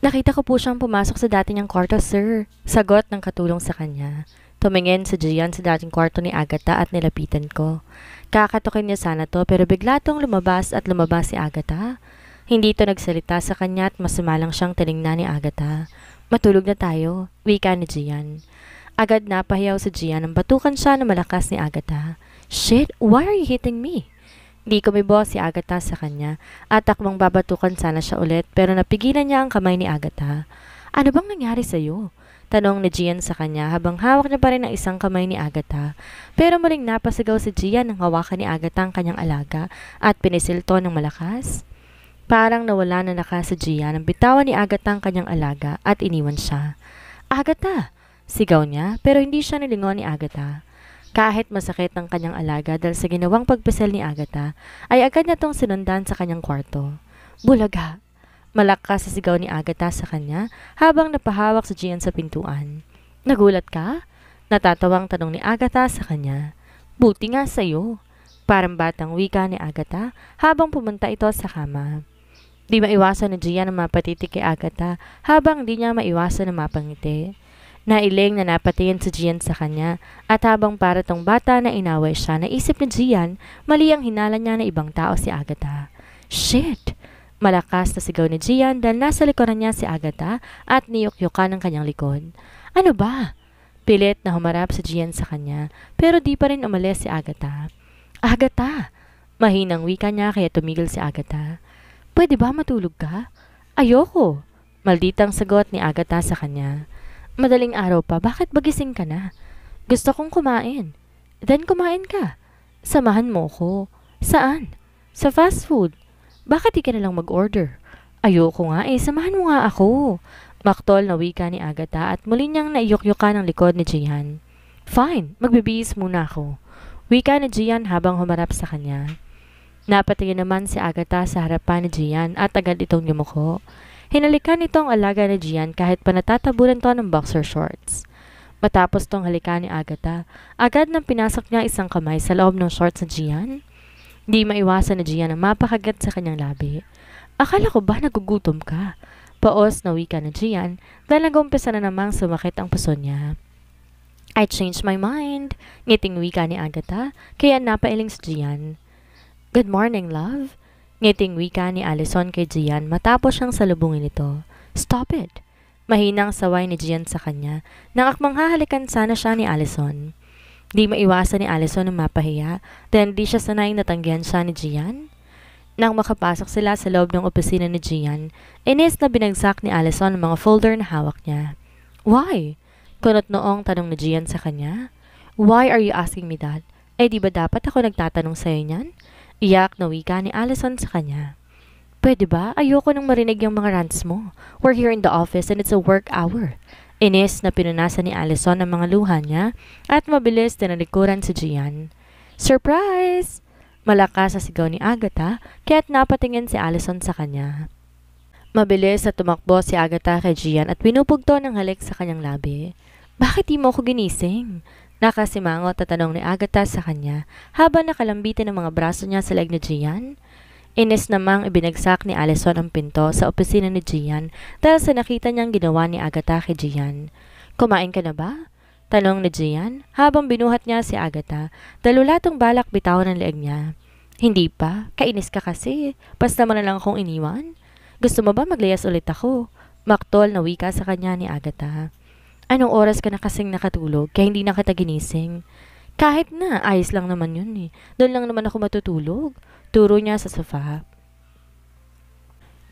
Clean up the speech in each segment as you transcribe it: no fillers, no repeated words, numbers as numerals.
Nakita ko po siyang pumasok sa dati niyang kwarto, sir. Sagot ng katulong sa kanya. Tumingin si Gian sa dating kwarto ni Agatha at nilapitan ko. Kakatukin niya sana to pero bigla tong lumabas at lumabas si Agatha. Hindi to nagsalita sa kanya at masama lang siyang tiningnan ni Agatha. Matulog na tayo, wika ni Gian. Agad napahiyaw si Gian nang batukan siya na malakas ni Agatha. Shit, why are you hitting me? Di kumibo si Agatha sa kanya at takbang babatukan sana siya ulit pero napigilan niya ang kamay ni Agatha. Ano bang nangyari sa'yo? Tanong ni Gian sa kanya habang hawak niya pa rin ang isang kamay ni Agatha. Pero muling napasigaw si Gian nang hawakan ni Agatha ang kanyang alaga at pinisilto ng malakas. Parang nawala na lakas si Gian nang bitawan ni Agatha ang kanyang alaga at iniwan siya. Agatha! Sigaw niya pero hindi siya nilingon ni Agatha. Kahit masakit ang kanyang alaga dahil sa ginawang pagpisel ni Agatha, ay agad na tong sinundan sa kanyang kwarto. Bulaga! Malakas sa sigaw ni Agatha sa kanya habang napahawak si Gian sa pintuan. Nagulat ka? Natatawang tanong ni Agatha sa kanya. Buti nga sa'yo. Parang batang wika ni Agatha habang pumunta ito sa kama. Di maiwasan ni Gian na mapatitik kay Agatha habang di niya maiwasan na mapangiti. Nailing na napatingin si Gian sa kanya at habang para tong bata na inaway siya, naisip ni Gian mali ang hinala niya na ibang tao si Agatha. Shit! Malakas na sigaw ni Gian dahil nasa likuran niya si Agatha at niyuk-yukan ang kanyang likod. Ano ba? Pilit na humarap si Gian sa kanya pero di pa rin umalis si Agatha. Agatha! Mahinang wika niya kaya tumigil si Agatha. Pwede ba matulog ka? Ayoko! Malditang sagot ni Agatha sa kanya. Madaling araw pa, bakit bagising ka na? Gusto kong kumain. Then kumain ka. Samahan mo ko. Saan? Sa fast food. Bakit di ka na lang mag-order? Ayoko nga samahan mo nga ako. Maktol na wika ni Agatha at muli niyang naiyok-yukan ang likod ni Gian. Fine, magbibihis muna ako. Wika ni Gian habang humarap sa kanya. Napatingin naman si Agatha sa harapan ni Gian at agad itong yumuko. Hinalikan nito ang alaga ni Gian kahit pa natatabunan to ng boxer shorts. Matapos tong halikan ni Agatha, agad nang pinasok niya isang kamay sa loob ng shorts ni Gian. Di maiwasan ni Gian ang mapakagat sa kanyang labi. Akala ko ba nagugutom ka? Paos na wika ni Gian dahil nag-umpisa na namang sumakit ang puso niya. I changed my mind, ngiting wika ni Agatha kaya napailing si Gian. Good morning, love. Ngiting wika ni Allison kay Gian matapos siyang salubungin ito. Stop it! Mahinang saway ni Gian sa kanya nang akmang hahalikan sana siya ni Allison. Di maiwasan ni Allison na mapahiya dahil di siya sanay natanggihan siya ni Gian. Nang makapasok sila sa loob ng opisina ni Gian, inis na binagsak ni Allison ang mga folder na hawak niya. Why? Kunot noong tanong ni Gian sa kanya. Why are you asking me that? Di ba dapat ako nagtatanong sa'yo niyan? Iyak na wika ni Allison sa kanya. Pwede ba? Ayoko nang marinig yung mga rants mo. We're here in the office and it's a work hour. Inis na pinunasan ni Allison ang mga luha niya at mabilis na nalikuran si Gian. Surprise! Malakas sa sigaw ni Agatha kaya't napatingin si Allison sa kanya. Mabilis na tumakbo si Agatha kay Gian at pinupugto ng halik sa kanyang labi. Bakit di mo ako ginising? Nakasimangot at tanong ni Agatha sa kanya habang nakalambitin ang mga braso niya sa leg ni Gian. Inis namang ibinagsak ni Allison ang pinto sa opisina ni Gian dahil sa nakita niyang ginawa ni Agatha kay Gian. Kumain ka na ba? Tanong ni Gian habang binuhat niya si Agatha dahil wala tong balak bitawan ang leeg niya. Hindi pa, kainis ka kasi. Basta mo na lang akong iniwan. Gusto mo ba maglayas ulit ako? Maktol na wika sa kanya ni Agatha. Anong oras ka na kasing nakatulog kaya hindi na kita ginising? Kahit na, ayos lang naman yun Doon lang naman ako matutulog. Turo niya sa sofa.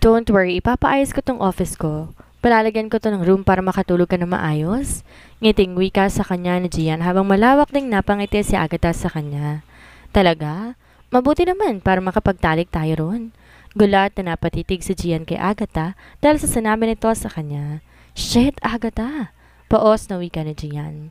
Don't worry, ipapaayos ko tong office ko. Palalagyan ko to ng room para makatulog ka na maayos. Ngiting wika sa kanya ni Gian habang malawak ding napangiti si Agatha sa kanya. Talaga? Mabuti naman para makapagtalik tayo ron. Gulat na napatitig si Gian kay Agatha dahil sa sinabi nito sa kanya. Shit, Agatha! Paos na wika ni Gian.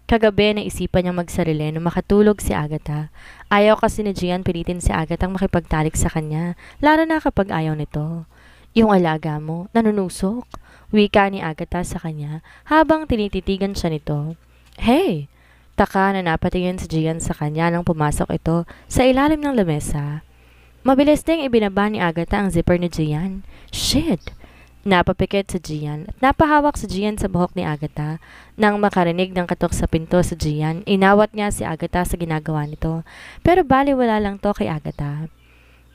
Kagabi naisipan niyang magsarili na makatulog si Agatha. Ayaw kasi ni Gian pilitin si Agatha ang makipagtalik sa kanya, lalo na kapag ayaw nito. Yung alaga mo, nanunusok. Wika ni Agatha sa kanya habang tinititigan siya nito. Hey! Taka na napatingin si Gian sa kanya nang pumasok ito sa ilalim ng lamesa. Mabilis ding ibinaba ni Agatha ang zipper ni Gian. Shit! Napapikit si Gian at napahawak si Gian sa buhok ni Agatha. Nang makarinig ng katok sa pinto si Gian, inawat niya si Agatha sa ginagawa nito. Pero baliwala lang to kay Agatha.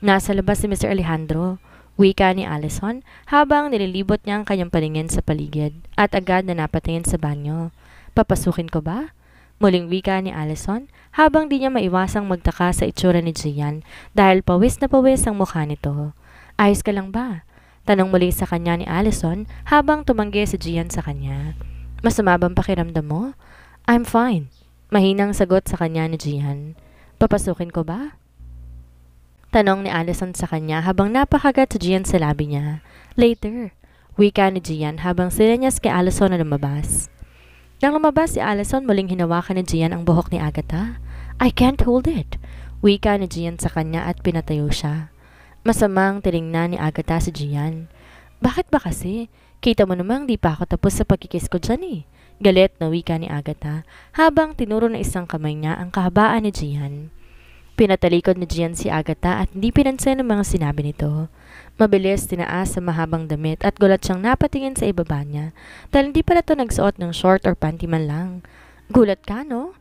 Nasa labas si Mr. Alejandro, wika ni Allison habang nililibot niya ang kanyang paningin sa paligid at agad na napatingin sa banyo. Papasukin ko ba? Muling wika ni Allison habang di niya maiwasang magtaka sa itsura ni Gian dahil pawis na pawis ang mukha nito. Ayos ka lang ba? Tanong muli sa kanya ni Allison habang tumanggi si Gian sa kanya. Masama bang pakiramdam mo? I'm fine. Mahinang sagot sa kanya ni Gian. Papasukin ko ba? Tanong ni Allison sa kanya habang napakagat si Gian sa labi niya. Later, wika ni Gian habang sininyas kay Allison na lumabas. Nang lumabas si Allison, muling hinawakan ni Gian ang buhok ni Agatha. I can't hold it. Wika ni Gian sa kanya at pinatayo siya. Masamang tiningnan ni Agatha si Gian. Bakit ba kasi? Kita mo namang di pa ako tapos sa pagkikis ko dyan eh. Galit na wika ni Agatha habang tinuro na isang kamay niya ang kahabaan ni Gian. Pinatalikod ni Gian si Agatha at hindi pinansin ang mga sinabi nito. Mabilis tinaas sa mahabang damit at gulat siyang napatingin sa ibaba niya dahil hindi pala ito nagsuot ng short or panty man lang. Gulat ka, no?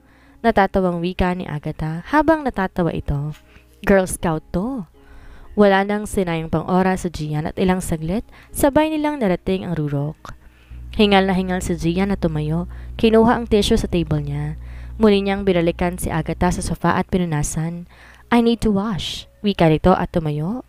Natatawang wika ni Agatha habang natatawa ito. Girl Scout to. Wala nang sinayang pang oras sa Gian at ilang saglit, sabay nilang narating ang rurok. Hingal na hingal si Gian na tumayo, kinuha ang tissue sa table niya. Muli niyang binalikan si Agatha sa sofa at pinunasan. I need to wash. Wika nito at tumayo.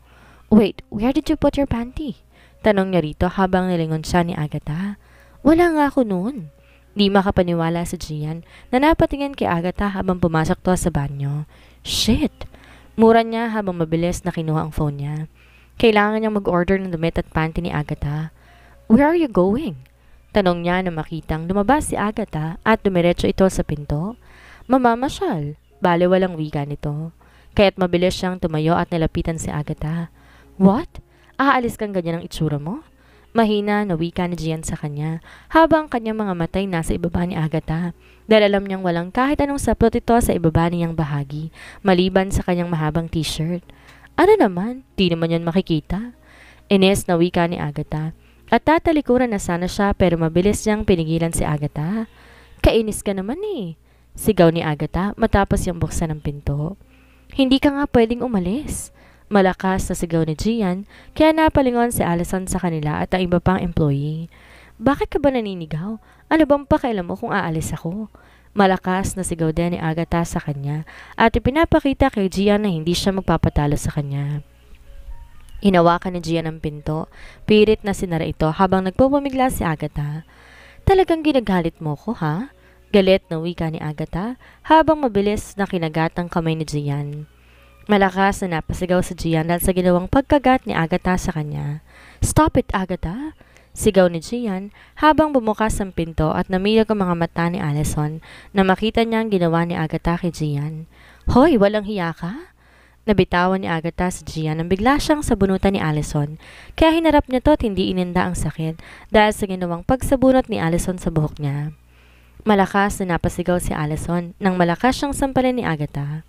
Wait, where did you put your panty? Tanong niya rito habang nilingon siya ni Agatha. Wala nga ako noon. Di makapaniwala si Gian na napatingin kay Agatha habang pumasok to sa banyo. Shit! Mura niya habang mabilis na kinuha ang phone niya. Kailangan niyang mag-order ng damit at panty ni Agatha. Where are you going? Tanong niya na makitang lumabas si Agatha at dumiretso ito sa pinto. Mamamasyal. Bale walang wika nito. Kaya't mabilis siyang tumayo at nilapitan si Agatha. What? Aalis kang ganyan ang itsura mo? Mahina na wika ni Gian sa kanya habang kanyang mga matay nasa ibaba ni Agatha dahil alam niyang walang kahit anong saplot ito sa ibaba niyang bahagi maliban sa kanyang mahabang t-shirt. Ano naman? Di naman yan makikita. Ines na wika ni Agatha at tatalikuran na sana siya pero mabilis niyang pinigilan si Agatha. Kainis ka naman eh. Sigaw ni Agatha matapos yung buksan ng pinto. Hindi ka nga pwedeng umalis. Malakas na sigaw ni Gian, kaya napalingon si Allison sa kanila at ang iba pang employee. Bakit ka ba naninigaw? Ano bang pakialam mo kung aalis ako? Malakas na sigaw din ni Agatha sa kanya at ipinapakita kay Gian na hindi siya magpapatalo sa kanya. Hinawakan ni Gian ang pinto, pirit na sinara ito habang nagpupumigla si Agatha. Talagang ginagalit mo ko, ha? Galit na wika ni Agatha habang mabilis na kinagat ang kamay ni Gian. Malakas na napasigaw si Gian dahil sa ginawang pagkagat ni Agatha sa kanya. Stop it, Agatha! Sigaw ni Gian habang bumukas ang pinto at namilag ang mga mata ni Allison na makita niya ang ginawa ni Agatha kay Gian. Hoy, walang hiya ka? Nabitawan ni Agatha si Gian nang bigla siyang sabunutan ni Allison kaya hinarap niya to at hindi ininda ang sakit dahil sa ginawang pagsabunot ni Allison sa buhok niya. Malakas na napasigaw si Allison nang malakas siyang sampalin ni Agatha.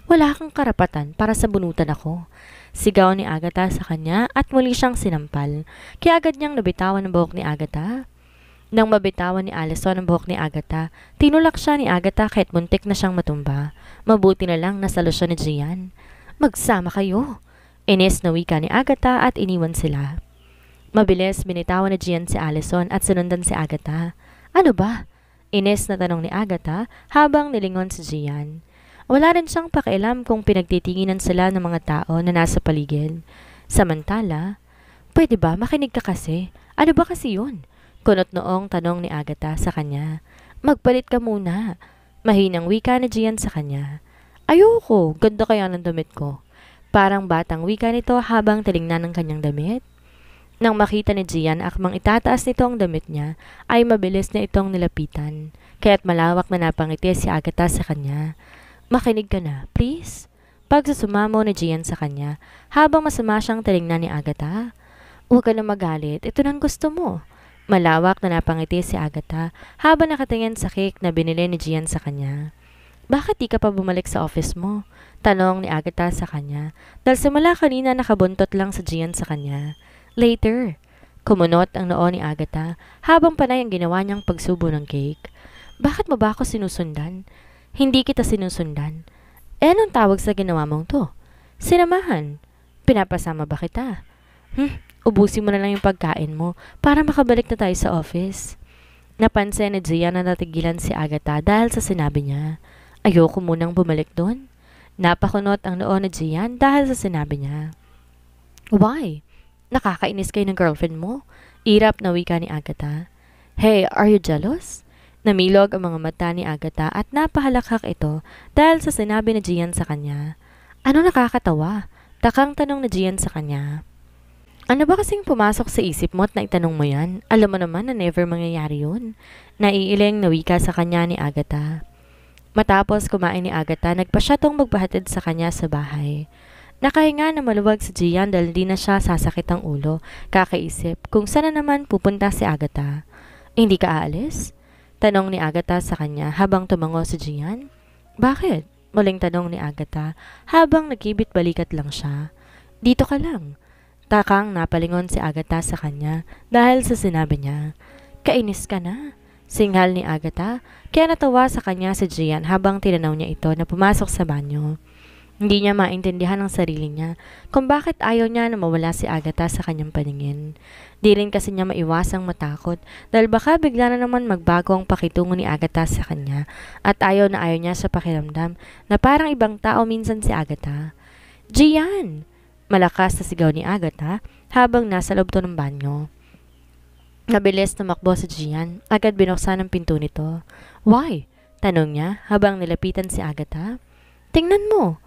Wala kang karapatan para sabunutan ako. Sigaw ni Agatha sa kanya at muli siyang sinampal. Kaya agad niyang nabitawan ang buhok ni Agatha. Nang mabitawan ni Allison ang buhok ni Agatha, tinulak siya ni Agatha kahit muntik na siyang matumba. Mabuti na lang nasalo siya ni Gian. Magsama kayo. Inis na wika ni Agatha at iniwan sila. Mabilis binitawan ni Gian si Allison at sinundan si Agatha. Ano ba? Inis na tanong ni Agatha habang nilingon si Gian. Wala rin siyang pakialam kung pinagtitinginan sila ng mga tao na nasa paligid. Samantala, pwede ba makinig ka kasi? Ano ba kasi yun? Kunot noong tanong ni Agatha sa kanya. Magpalit ka muna. Mahinang wika ni Gian sa kanya. Ayoko, ganda kaya ng damit ko. Parang batang wika nito habang tinignan ng kanyang damit. Nang makita ni Gian akmang itataas nito ang damit niya, ay mabilis na itong nilapitan. Kaya't malawak na napangiti si Agatha sa kanya. Makinig ka na, please. Pagsusumamo ni Gian sa kanya, habang masama siyang tinignan ni Agatha. Huwag ka na magalit, ito nang gusto mo. Malawak na napangiti si Agatha habang nakatingin sa cake na binili ni Gian sa kanya. Bakit di ka pa bumalik sa office mo? Tanong ni Agatha sa kanya, dahil simula kanina nakabuntot lang sa Gian sa kanya. Later. Kumunot ang noo ni Agatha habang panay ang ginawa niyang pagsubo ng cake. Bakit mo ba ako sinusundan? Hindi kita sinusundan. Anong tawag sa ginawa mong to? Sinamahan. Pinapasama ba kita? Ubusin mo na lang yung pagkain mo para makabalik na tayo sa office. Napansin ni Gian na natigilan si Agatha dahil sa sinabi niya. Ayoko munang bumalik doon. Napakunot ang noo ni Gian dahil sa sinabi niya. Why? Nakakainis kayo ng girlfriend mo? Irap na wika ni Agatha. Hey, are you jealous? Namilog ang mga mata ni Agatha at napahalakhak ito dahil sa sinabi ni Gian sa kanya. Ano nakakatawa? Takang tanong ni Gian sa kanya. Ano ba kasing pumasok sa isip mo at naitanong mo yan? Alam mo naman na never mangyayari yun. Naiiling na wika sa kanya ni Agatha. Matapos kumain ni Agatha, nagpa siya tong magpahatid sa kanya sa bahay. Nakahinga na maluwag si Gian dahil di na siya sasakit ang ulo, kakaisip kung saan na naman pupunta si Agatha. Hindi ka aalis? Tanong ni Agatha sa kanya habang tumango si Gian. Bakit? Muling tanong ni Agatha habang nagkibit balikat lang siya. Dito ka lang. Takang napalingon si Agatha sa kanya dahil sa sinabi niya. Kainis ka na. Singhal ni Agatha kaya natawa sa kanya si Gian habang tinanaw niya ito na pumasok sa banyo. Hindi niya maintindihan ang sarili niya kung bakit ayaw niya na mawala si Agatha sa kanyang paningin. Di rin kasi niya maiwasang matakot dahil baka bigla na naman magbago ang pakitungo ni Agatha sa kanya at ayaw niya sa pakiramdam na parang ibang tao minsan si Agatha. Gian! Malakas na sigaw ni Agatha habang nasa loob to ng banyo. Nabilis tumakbo si Gian, agad binuksan ang pinto nito. Why? Tanong niya habang nilapitan si Agatha. Tingnan mo!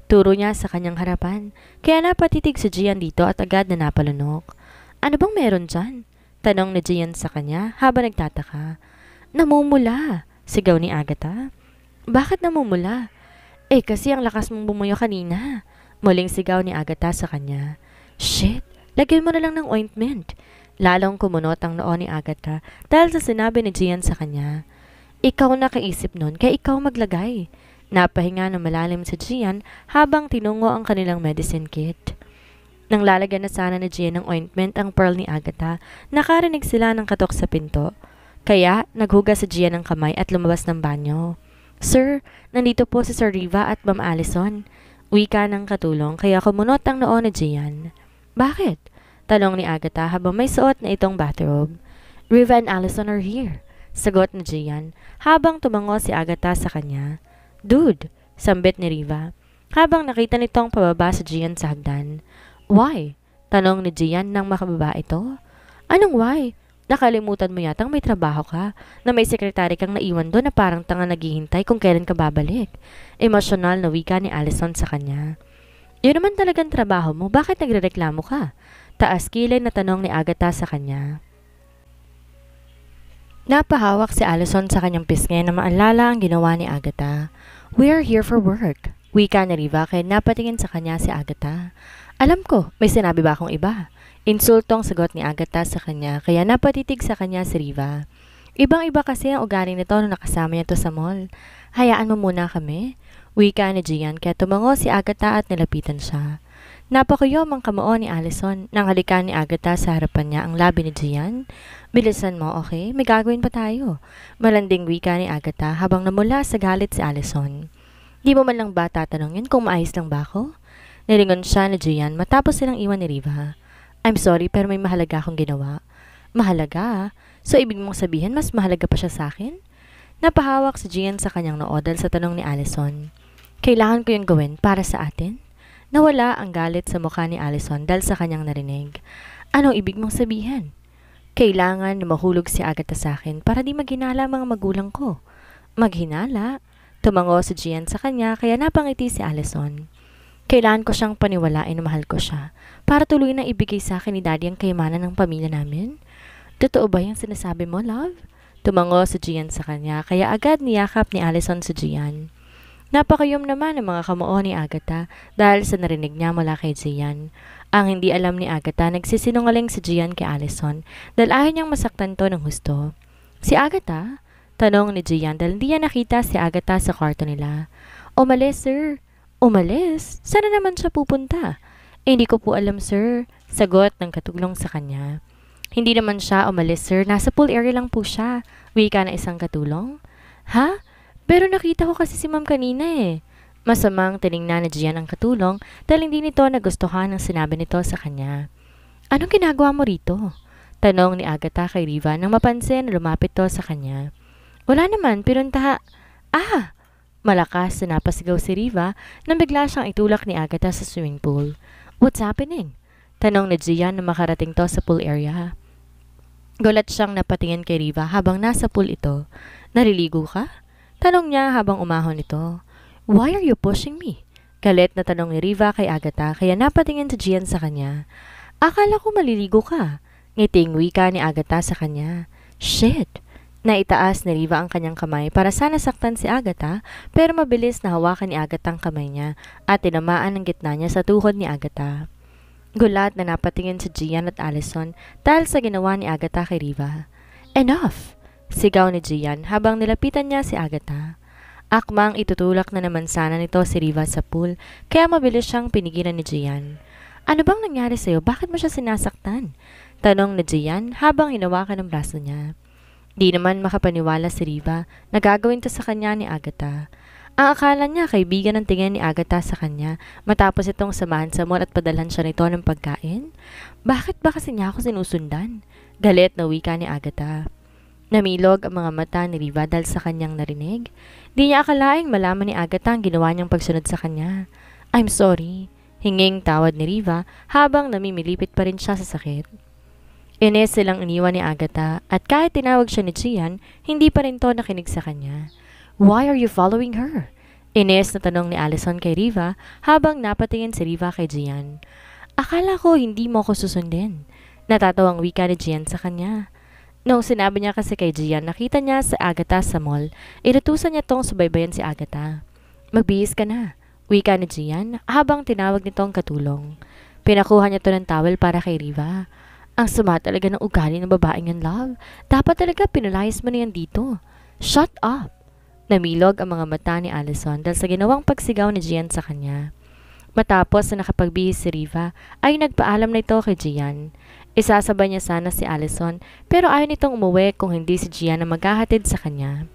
Turo niya sa kanyang harapan, kaya napatitig si Gian dito at agad na napalunok. Ano bang meron dyan? Tanong ni Gian sa kanya habang nagtataka. Namumula, sigaw ni Agatha. Bakit namumula? Kasi ang lakas mong bumuyo kanina. Muling sigaw ni Agatha sa kanya. Shit, lagyan mo na lang ng ointment. Lalong kumunot ang noo ni Agatha dahil sa sinabi ni Gian sa kanya. Ikaw nakaisip nun, kaya ikaw maglagay. Napahinga ng malalim si Gian habang tinungo ang kanilang medicine kit. Nang lalagyan na sana ni Gian ng ointment ang pearl ni Agatha, nakarinig sila ng katok sa pinto. Kaya naghugas si Gian ng kamay at lumabas ng banyo. Sir, nandito po si Sir Riva at Ma'am Allison. Wika ng katulong kaya kumunot ang noo ni Gian. Bakit? Tanong ni Agatha habang may suot na itong bathrobe. Riva and Allison are here. Sagot ni Gian habang tumango si Agatha sa kanya. Dude, sambit ni Riva, habang nakita nitong pababa si Gian sa hagdan. Why? Tanong ni Gian nang makababa ito. Anong why? Nakalimutan mo yatang may trabaho ka, na may sekretary kang naiwan doon na parang tanga naghihintay kung kailan ka babalik. Emosyonal na wika ni Allison sa kanya. Yun naman talagang trabaho mo, bakit nagrereklamo ka? Taas kilay na tanong ni Agatha sa kanya. Napahawak si Allison sa kanyang pisngi na maalala ang ginawa ni Agatha. We are here for work. Wika ni Riva kaya napatingin sa kanya si Agatha. Alam ko, may sinabi ba akong iba? Insultong sagot ni Agatha sa kanya kaya napatitig sa kanya si Riva. Ibang-iba kasi ang ugali nito nung nakasama niya to sa mall. Hayaan mo muna kami. Wika ni Gian kaya tumango si Agatha at nilapitan siya. Napakuyom ang kamuo ni Allison nang halikan ni Agatha sa harapan niya ang labi ni Gian. Bilisan mo, okay? May gagawin pa tayo. Malanding wika ni Agatha habang namula sa galit si Allison. Di mo man lang ba tatanungin kung maayos lang ba ako? Nilingon siya ni Gian matapos silang iwan ni Riva. I'm sorry pero may mahalaga akong ginawa. Mahalaga? So ibig mong sabihin mas mahalaga pa siya sa akin? Napahawak si Gian sa kanyang noo dahil sa tanong ni Allison. Kailangan ko yung gawin para sa atin? Nawala ang galit sa mukha ni Allison dahil sa kanyang narinig. Anong ibig mong sabihin? Kailangan na mahulog si Agatha sa akin para di maghinala ang mga magulang ko. Maghinala? Tumango si Gian sa kanya kaya napangiti si Allison. Kailangan ko siyang paniwalain na mahal ko siya para tuloy na ibigay sa akin ni Daddy ang kayamanan ng pamilya namin. Totoo ba yung sinasabi mo, love? Tumango si Gian sa kanya kaya agad niyakap ni Allison si Gian. Napakayom naman ang mga kamuo ni Agatha dahil sa narinig niya mula kay Gian. Ang hindi alam ni Agatha, nagsisinungaling si Gian kay Allison dahil ayaw niyang masaktan to ng husto. Si Agatha? Tanong ni Gian dahil hindi niya nakita si Agatha sa kwarto nila. Umalis, sir. Umalis? Sana naman siya pupunta? Hindi ko po alam, sir. Sagot ng katulong sa kanya. Hindi naman siya umalis, sir. Nasa pool area lang po siya. Wika na isang katulong. Ha? Pero nakita ko kasi si ma'am kanina eh. Masamang tiningnan ni Gian ang katulong dahil hindi nito nagustuhan ang sinabi nito sa kanya. Anong ginagawa mo rito? Tanong ni Agatha kay Riva nang mapansin na lumapit to sa kanya. Wala naman, pinuntaha. Ah! Malakas na napasigaw si Riva nang bigla siyang itulak ni Agatha sa swimming pool. What's happening? Tanong ni Gian na makarating to sa pool area. Gulat siyang napatingin kay Riva habang nasa pool ito. Naliligo ka? Tanong niya habang umahon ito. Why are you pushing me? Galit na tanong ni Riva kay Agatha kaya napatingin si Gian sa kanya. Akala ko maliligo ka. Ngiting wika ni Agatha sa kanya. Shit! Naitaas ni Riva ang kanyang kamay para sana saktan si Agatha pero mabilis na hawakan ni Agatha ang kamay niya at tinamaan ang gitna niya sa tuhod ni Agatha. Gulat na napatingin si Gian at Allison dahil sa ginawa ni Agatha kay Riva. Enough! Sigaw ni Gian habang nilapitan niya si Agatha. Akmang itutulak na naman sana nito si Riva sa pool kaya mabilis siyang pinigilan ni Gian. Ano bang nangyari sa'yo? Bakit mo siya sinasaktan? Tanong ni Gian habang hinawakan ang braso niya. Di naman makapaniwala si Riva na gagawin to sa kanya ni Agatha. Ang akala niya kaibigan ng tingin ni Agatha sa kanya matapos itong samahan sa mall at padalhan siya nito ng pagkain. Bakit ba kasi niya ako sinusundan? Galit na wika ni Agatha. Namilog ang mga mata ni Riva dahil sa kanyang narinig. Di niya akalaing malaman ni Agatha ang ginawa niyang pagsunod sa kanya. I'm sorry. Hinging tawad ni Riva habang namimilipit pa rin siya sa sakit. Ines silang iniwan ni Agatha at kahit tinawag siya ni Gian, hindi pa rin to nakinig sa kanya. Why are you following her? Ines na tanong ni Allison kay Riva habang napatingin si Riva kay Gian. Akala ko hindi mo ako susundin. Natatawang wika ni Gian sa kanya. Noong sinabi niya kasi kay Gian, nakita niya sa Agatha sa mall, inutusan niya tong subaybayan si Agatha. Magbihis ka na, wika ni Gian habang tinawag nitong katulong. Pinakuha niya to ng towel para kay Riva. Ang sama talaga ng ugali ng babaeng yan, love. Dapat talaga pinalayas mo na yan dito. Shut up! Namilog ang mga mata ni Allison dahil sa ginawang pagsigaw ni Gian sa kanya. Matapos na nakapagbihis si Riva, ay nagpaalam na ito kay Gian. Isasabay niya sana si Allison pero ayaw nitong umuwi kung hindi si Gian na maghahatid sa kanya.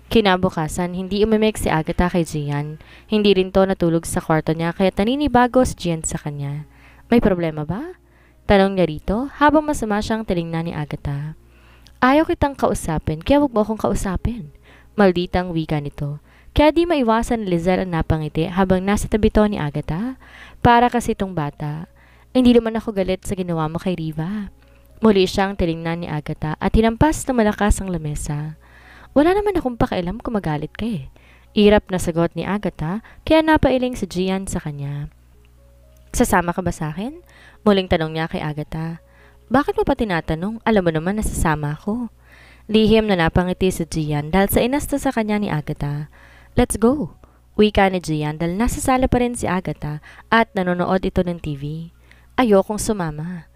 Kinabukasan, hindi umimik si Agatha kay Gian. Hindi rin to natulog sa kwarto niya kaya naninibago si Gian sa kanya. May problema ba? Tanong niya rito habang masama siyang tiningnan ni Agatha. Ayaw kitang kausapin kaya huwag mo akong kausapin. Malditang wika nito. Kaya di maiwasan ni Lizelle ang napangiti habang nasa tabi to ni Agatha. Para kasi itong bata. Hindi naman ako galit sa ginawa mo kay Riva. Muli siyang tiningnan ni Agatha at hinampas na malakas ang lamesa. Wala naman akong pakialam kung magalit ka eh. Irap na sagot ni Agatha kaya napailing si Gian sa kanya. Sasama ka ba sa akin? Muling tanong niya kay Agatha. Bakit mo pa tinatanong? Alam mo naman na sasama ako. Lihim na napangiti si Gian dahil sa inasta sa kanya ni Agatha. Let's go! Wika ni Gian dahil nasa sala pa rin si Agatha at nanonood ito ng TV. Ayokong sumama.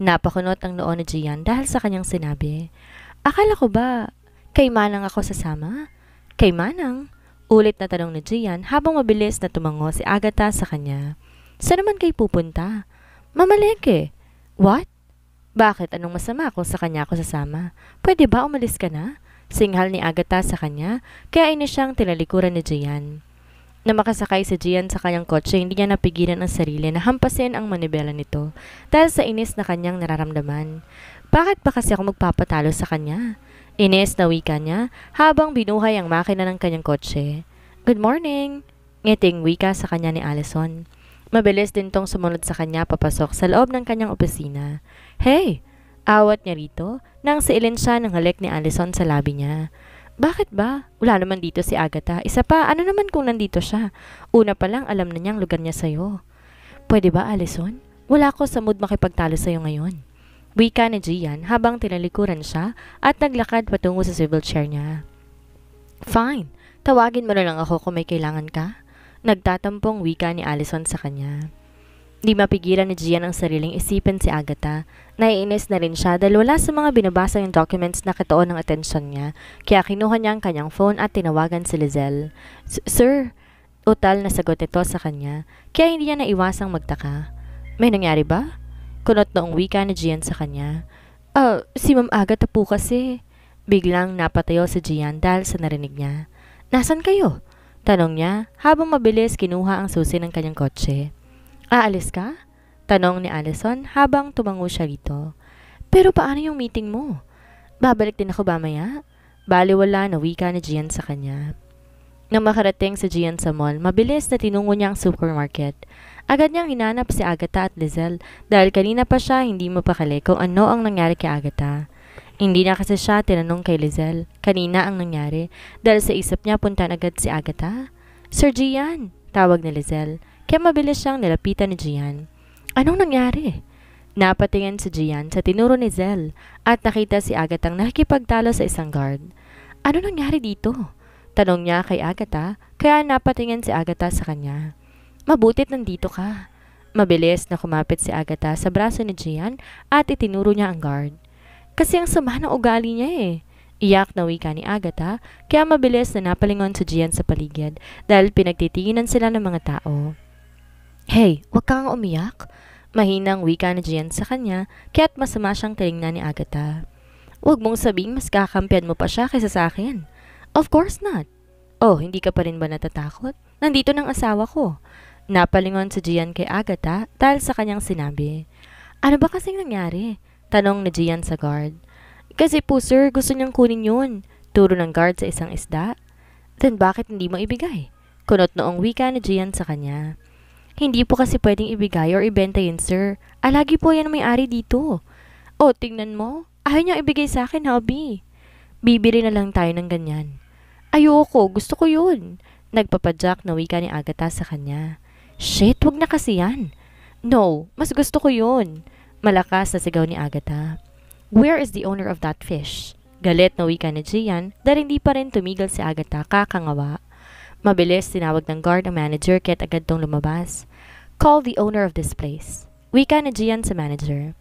Napakunot ang noo ni Gian dahil sa kanyang sinabi. Akala ko ba kay Manang ako sasama? Kay Manang? Ulit na tanong ni Gian habang mabilis na tumango si Agatha sa kanya. Saan naman kayo pupunta? Mamalengke. What? Bakit? Anong masama kung sa kanya ako sasama? Pwede ba umalis ka na? Singhal ni Agatha sa kanya, kaya inis siyang tinalikuran ni Gian. Na makasakay si Gian sa kanyang kotse, hindi niya napigilan ang sarili na hampasin ang manibela nito dahil sa inis na kanyang nararamdaman. Bakit ba kasi ako magpapatalo sa kanya? Inis na wika niya habang binuhay ang makina ng kanyang kotse. Good morning! Ngiting wika sa kanya ni Allison. Mabilis din tong sumunod sa kanya papasok sa loob ng kanyang opisina. Hey! Awat niya rito nang siilin siya ng halik ni Allison sa labi niya. Bakit ba? Wala naman dito si Agatha. Isa pa, ano naman kung nandito siya? Una pa lang alam na niyang lugar niya sa'yo. Pwede ba, Allison? Wala ko sa mood makipagtalo sa'yo ngayon. Wika ni Gian habang tinalikuran siya at naglakad patungo sa swivel chair niya. Fine. Tawagin mo na lang ako kung may kailangan ka. Nagtatampong wika ni Allison sa kanya. Di mapigilan ni Gian ang sariling isipin si Agatha. Naiinis na rin siya dahil wala sa mga binabasa yung documents na katuon ng atensyon niya. Kaya kinuha niya ang kanyang phone at tinawagan si Lizelle. Sir, utal na sagot ito sa kanya. Kaya hindi niya naiwasang magtaka. May nangyari ba? Kunot noong wika ni Gian sa kanya. Si Ma'am Agatha po kasi. Biglang napatayo si Gian dahil sa narinig niya. Nasaan kayo? Tanong niya habang mabilis kinuha ang susi ng kanyang kotse. Aalis ka? Tanong ni Allison habang tumango siya rito. Pero paano yung meeting mo? Babalik din ako mamaya? Baliwala na wika ni Gian sa kanya. Nang makarating si Gian sa mall, mabilis na tinungo niya ang supermarket. Agad niyang hinanap si Agatha at Lizelle dahil kanina pa siya hindi mapakali kung ano ang nangyari kay Agatha. Hindi na kasi siya tinanong kay Lizelle kanina ang nangyari dahil sa isip niya puntan agad si Agatha. Sir Gian, tawag ni Lizelle, kaya mabilis siyang nilapitan ni Gian. Anong nangyari? Napatingin si Gian sa tinuro ni Lizelle at nakita si Agatha ang nakikipagtalo sa isang guard. Ano nangyari dito? Tanong niya kay Agatha, kaya napatingin si Agatha sa kanya. Mabutit nandito ka. Mabilis na kumapit si Agatha sa braso ni Gian at itinuro niya ang guard. Kasi ang sama ng ugali niya eh. Iyak na wika ni Agatha, kaya mabilis na napalingon si Gian sa paligid dahil pinagtitinginan sila ng mga tao. Hey, wag kang umiyak. Mahinang wika ni Gian sa kanya, kaya't masama siyang tinignan ni Agatha. Huwag mong sabing mas kakampihan mo pa siya kaysa sa akin. Of course not. Oh, hindi ka pa rin ba natatakot? Nandito ng asawa ko. Napalingon si Gian kay Agatha dahil sa kanyang sinabi. Ano ba kasing nangyari? Tanong ni Gian sa guard. Kasi po sir, gusto niyang kunin yun. Turo ng guard sa isang isda. Then bakit hindi mo ibigay? Kunot noong wika ni Gian sa kanya. Hindi po kasi pwedeng ibigay or ibenta yun sir. Alagi po yan ang may-ari dito. Oh, tingnan mo. Ayaw niya ibigay sa akin, hubby. Bibili na lang tayo ng ganyan. Ayoko, gusto ko yun. Nagpapadyak na wika ni Agatha sa kanya. Shit, wag na kasi yan. No, mas gusto ko yun. Malakas na sigaw ni Agatha. Where is the owner of that fish? Galit na wika ni Gian dahil hindi pa rin tumigil si Agatha kakangawa. Mabilis tinawag ng guard ang manager kaya't agad tong lumabas. Call the owner of this place. Wika ni Gian sa manager.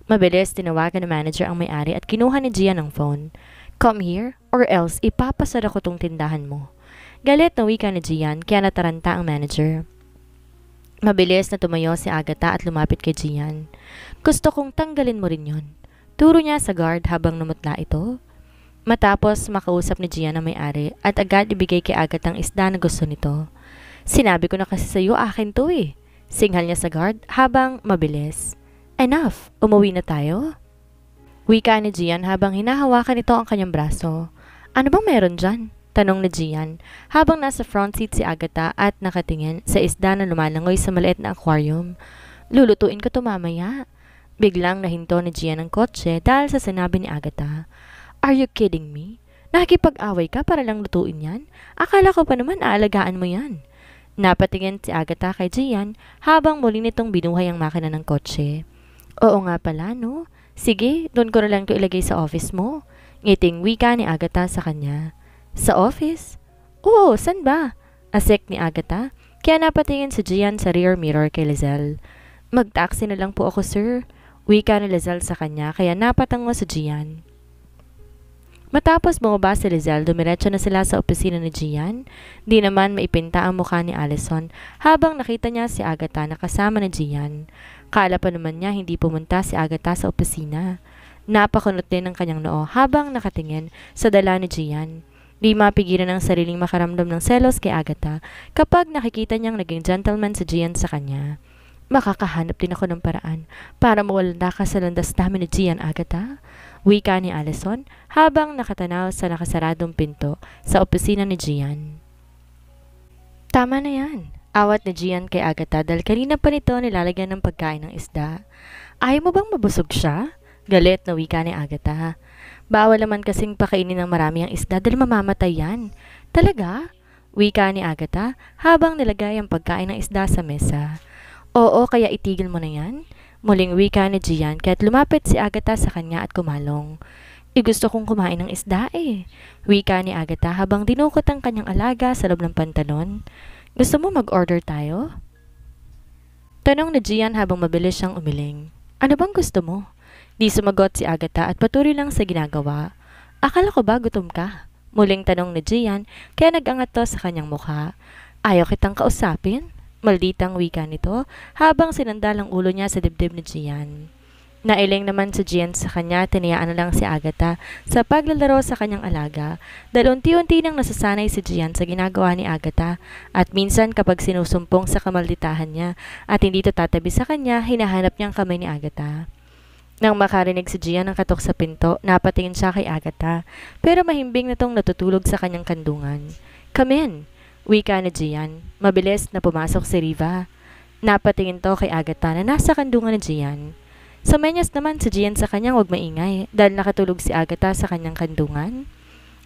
Mabilis tinawagan ng manager ang may-ari at kinuha ni Gian ang phone. Come here or else ipapasara ko tong tindahan mo. Galit na wika ni Gian kaya nataranta ang manager. Mabilis na tumayo si Agatha at lumapit kay Gian. Gusto kong tanggalin mo rin yon. Turo niya sa guard habang namutla ito. Matapos makausap ni Gian ang may-ari at agad ibigay kay Agatha ang isda na gusto nito. Sinabi ko na kasi sa iyo akin to eh. Singhal niya sa guard habang mabilis. Enough, umuwi na tayo? Wika ni Gian habang hinahawakan ito ang kanyang braso. Ano bang meron dyan? Tanong ni Gian habang nasa front seat si Agatha at nakatingin sa isda na lumalangoy sa maliit na aquarium. Lulutuin ko to mamaya. Biglang nahinto ni Gian ang kotse dahil sa sinabi ni Agatha. Are you kidding me? Nakikipag-away ka para lang lutuin yan? Akala ko pa naman aalagaan mo yan. Napatingin si Agatha kay Gian habang muli nitong binuhay ang makina ng kotse. Oo nga pala no? Sige, doon ko na lang ito ilagay sa office mo. Ngiting wika ni Agatha sa kanya. Sa office? Oo, san ba? Asik ni Agatha, kaya napatingin si Gian sa rear mirror kay Lizelle. Mag-taxi na lang po ako, sir. Wika ni Lizelle sa kanya, kaya napatango si Gian. Matapos bumaba si Lizelle, dumiretso na sila sa opisina ni Gian. Di naman maipinta ang mukha ni Allison habang nakita niya si Agatha na kasama ni Gian. Kala pa naman niya hindi pumunta si Agatha sa opisina. Napakunot din ang kanyang noo habang nakatingin sa dala ni Gian. Di mapigilan ang sariling makaramdam ng selos kay Agatha kapag nakikita niyang naging gentleman si Gian sa kanya. Makakahanap din ako ng paraan para mawala ka sa landas namin ni Gian, Agatha. Wika ni Allison habang nakatanaw sa nakasaradong pinto sa opisina ni Gian. Tama na yan. Awat ni Gian kay Agatha dahil kanina pa nito nilalagyan ng pagkain ng isda. Ayaw mo bang mabusog siya? Galit na wika ni Agatha. Bawal naman kasing pakainin ng marami ang isda dahil mamamatay yan. Talaga? Wika ni Agatha habang nilagay ang pagkain ng isda sa mesa. Oo, kaya itigil mo na yan. Muling wika ni Gian kaya't lumapit si Agatha sa kanya at kumalong. Gusto kong kumain ng isda eh. Wika ni Agatha habang dinukot ang kanyang alaga sa loob ng pantalon. Gusto mo mag-order tayo? Tanong ni Gian habang mabilis siyang umiling. Ano bang gusto mo? Di sumagot si Agatha at patuloy lang sa ginagawa. Akala ko ba gutom ka? Muling tanong ni Gian kaya nag-angat to sa kanyang mukha. Ayaw kitang kausapin? Malditang wika nito habang sinandal ang ulo niya sa dibdib ni Gian. Nailing naman si Gian sa kanya, tinayaan na lang si Agatha sa paglalaro sa kanyang alaga dahil unti-unti nang nasasanay si Gian sa ginagawa ni Agatha at minsan kapag sinusumpong sa kamalditahan niya at hindi ito tatabi sa kanya, hinahanap niyang kamay ni Agatha. Nang makarinig si Gian ng katok sa pinto, napatingin siya kay Agatha pero mahimbing na tong natutulog sa kanyang kandungan. "Come in," wika ni Gian. Mabilis na pumasok si Riva. Napatingin to kay Agatha na nasa kandungan ni Gian. Sumenyas naman si Gian sa kanyang huwag maingay dahil nakatulog si Agatha sa kanyang kandungan.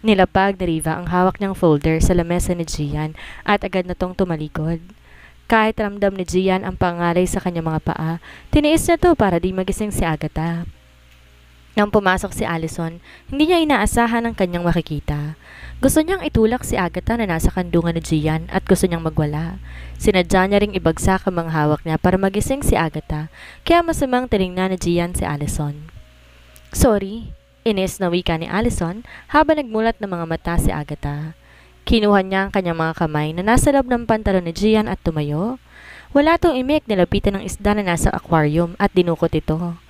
Nilapag ni Riva ang hawak niyang folder sa lamesa ni Gian at agad na tong tumalikod. Kahit ramdam ni Gian ang pangalay sa kanyang mga paa, tiniis niya to para di magising si Agatha. Nang pumasok si Allison, hindi niya inaasahan ang kanyang makikita. Gusto niyang itulak si Agatha na nasa kandungan ni Gian at gusto niyang magwala. Sinadya niya ring ibagsak ang mga hawak niya para magising si Agatha, kaya masamang tiningnan ni Gian si Allison. "Sorry," inis na wika ni Allison habang nagmulat ng mga mata si Agatha. Kinuha niya ang kanyang mga kamay na nasa loob ng pantalon ni Gian at tumayo. Wala tong imik, nilapitan ng isda na nasa aquarium at dinukot ito.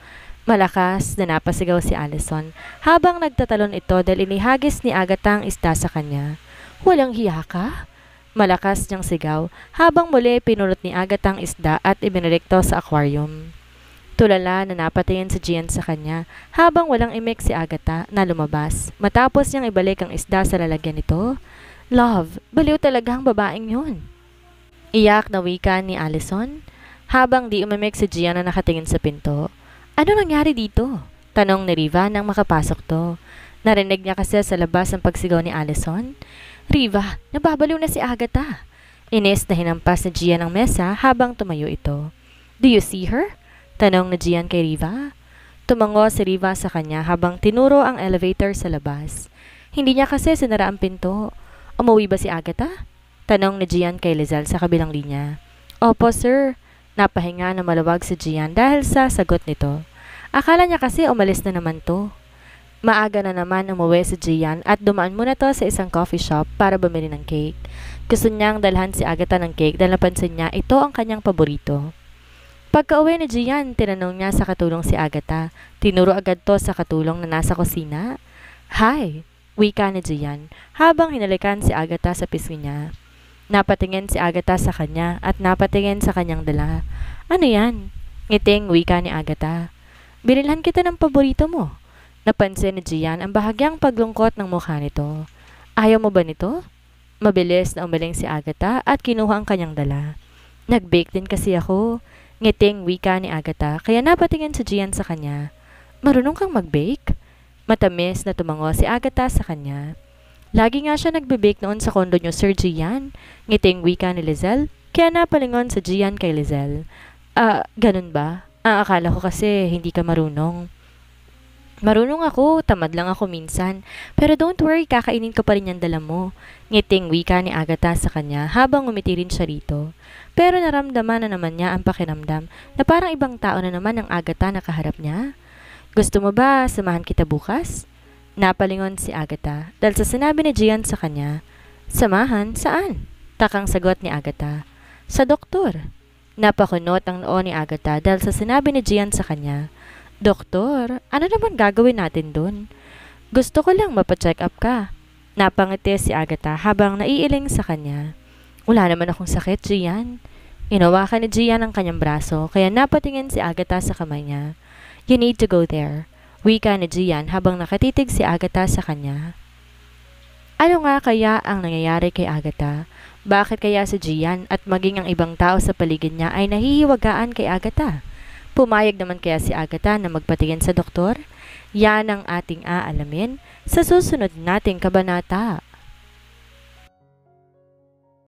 Malakas na napasigaw si Allison habang nagtatalon ito dahil inihagis ni Agatha ang isda sa kanya. "Walang hiya ka?" Malakas niyang sigaw habang muli pinulot ni Agatha ang isda at ibinirikto sa aquarium. Tulala na napatingin si Gian sa kanya habang walang imik si Agatha na lumabas matapos niyang ibalik ang isda sa lalagyan nito. "Love, baliw talaga ang babaeng yun." Iyak na wika ni Allison habang di umimik si Gian na nakatingin sa pinto. "Ano nangyari dito?" tanong ni Riva nang makapasok to. Narinig niya kasi sa labas ang pagsigaw ni Allison. "Riva, nababaliw na si Agatha." Inis na hinampas ni Gian ang mesa habang tumayo ito. "Do you see her?" tanong ni Gian kay Riva. Tumango si Riva sa kanya habang tinuro ang elevator sa labas. Hindi niya kasi sinara ang pinto. "Umuwi ba si Agatha?" tanong ni Gian kay Lizelle sa kabilang linya. "Opo, sir." Napahinga na maluwag si Gian dahil sa sagot nito. Akala niya kasi umalis na naman to. Maaga na naman umuwi si Gian at dumaan muna to sa isang coffee shop para bumili ng cake. Gusto niyang dalhan si Agatha ng cake dahil napansin niya ito ang kanyang paborito. Pagka-uwi ni Gian, tinanong niya sa katulong si Agatha. Tinuro agad to sa katulong na nasa kusina. "Hi," wika ni Gian habang hinalikan si Agatha sa pisngi niya. Napatingin si Agatha sa kanya at napatingin sa kanyang dala. "Ano yan?" Ngiting wika ni Agatha. "Binilhan kita ng paborito mo." Napansin ni Gian ang bahagyang paglungkot ng mukha nito. "Ayaw mo ba nito?" Mabilis na umaling si Agatha at kinuha ang kanyang dala. "Nag-bake din kasi ako." Ngiting wika ni Agatha kaya napatingin si Gian sa kanya. "Marunong kang mag-bake?" Matamis na tumango si Agatha sa kanya. "Lagi nga siya nagbe-bake noon sa kondo niyo, Sir Gian." Ngiting wika ni Lizelle, kaya napalingon sa Gian kay Lizelle. Ganun ba? Akala ko kasi hindi ka marunong." "Marunong ako, tamad lang ako minsan. Pero don't worry, kakainin ko pa rin yung dala mo." Ngiting wika ni Agatha sa kanya habang umiti rin siya rito. Pero naramdaman na naman niya ang pakiramdam na parang ibang tao na naman ang Agatha na kaharap niya. "Gusto mo ba samahan kita bukas?" Napalingon si Agatha dahil sa sinabi ni Gian sa kanya. "Samahan? Saan?" Takang sagot ni Agatha. "Sa doktor." Napakunot ang noo ni Agatha dahil sa sinabi ni Gian sa kanya. "Doktor? Ano naman gagawin natin dun?" "Gusto ko lang mapacheck up ka." Napangiti si Agatha habang naiiling sa kanya. "Wala naman akong sakit, Gian." Inawakan ni Gian ang kanyang braso kaya napatingin si Agatha sa kamay niya. "You need to go there." Wika ni Gian habang nakatitig si Agatha sa kanya. Ano nga kaya ang nangyayari kay Agatha? Bakit kaya si Gian at maging ang ibang tao sa paligid niya ay nahihiwagaan kay Agatha? Pumayag naman kaya si Agatha na magpatingin sa doktor? Yan ang ating aalamin sa susunod nating kabanata.